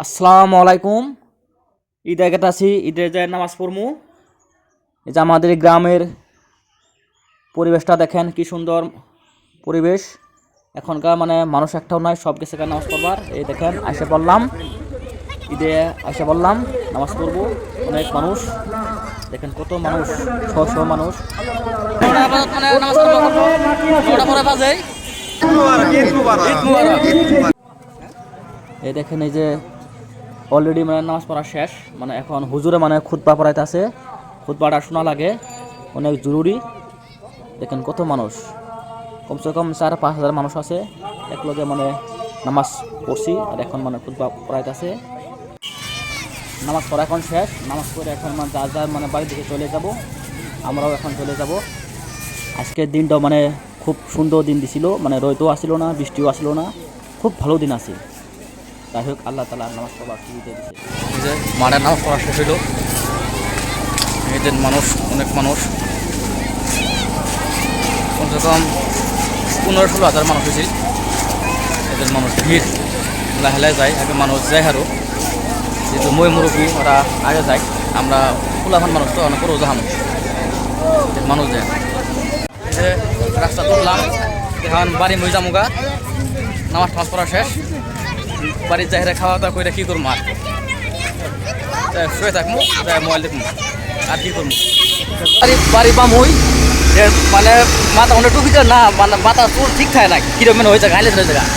আসসালামু আলাইকুম। ঈদ আগে আছি, ঈদের যে নামাজ পড়মু। এই যে আমাদের গ্রামের পরিবেশটা দেখেন, কি সুন্দর পরিবেশ। এখনকার মানুষ একটাও নয়, সব গেছে নামাজ পড়বার। এই দেখেন আইসা পড়লাম, ঈদে আইসা পড়লাম, নামাজ পড়বো। অনেক মানুষ দেখেন, কত মানুষ, শ মানুষ। নামাজ পড়া বাজে। এই দেখেন, এই যে অলরেডি নামাজ পড়া শেষ। এখন হুজুরে খুতবা পড়াইতে আছে। খুতবাটা শোনা লাগে, অনেক জরুরি। দেখেন কত মানুষ, কমসে কম 4-5 হাজার মানুষ আছে একলগে। নামাজ পড়ছি, আর এখন খুতবা পড়াইতে আছে। নামাজ পড়া এখন শেষ। নামাজ পড়ে এখন যার যার বাড়ির দিকে চলে যাব। আমরাও এখন চলে যাব। আজকের দিনটা খুব সুন্দর দিন দিছিল, রোদও আসিল না, বৃষ্টিও আসিল না, খুব ভালো দিন আছে। যাই হোক, আল্লাহ তাআলা নামাজ পড়ার সুবিধা দিয়েছে। এই যে মাঠে নামাজ পড়া শেষ হইল। এদের মানুষ, অনেক মানুষ, কমসে কম 15-16 হাজার মানুষ হয়েছিল। এদের মানুষ ভিড়, লাহে লাহে যায়। আগে মানুষ যায় আরও, যেহেতু মই মুরব্বী ওরা আগে যায়। আমরা ফুলাফান মানুষ তো অনেক রোজা হামু, মানুষ যায়। রাস্তা তুললাম, এখন বাড়ি মই যামুগা। নামাজ টামাজ পড়া শেষ, বাড়ির যাই খাওয়া দাওয়া করে কী করবো? আর শুয়ে থাকবো, মোবাইল দেখবো, আর কী করবো? বাড়ি পাম হই, মাথা অনেক টুকিতে না, মাথা চুল ঠিক থাকে না, কিরকম হয়ে যায়, গাইলে হয়ে যায়।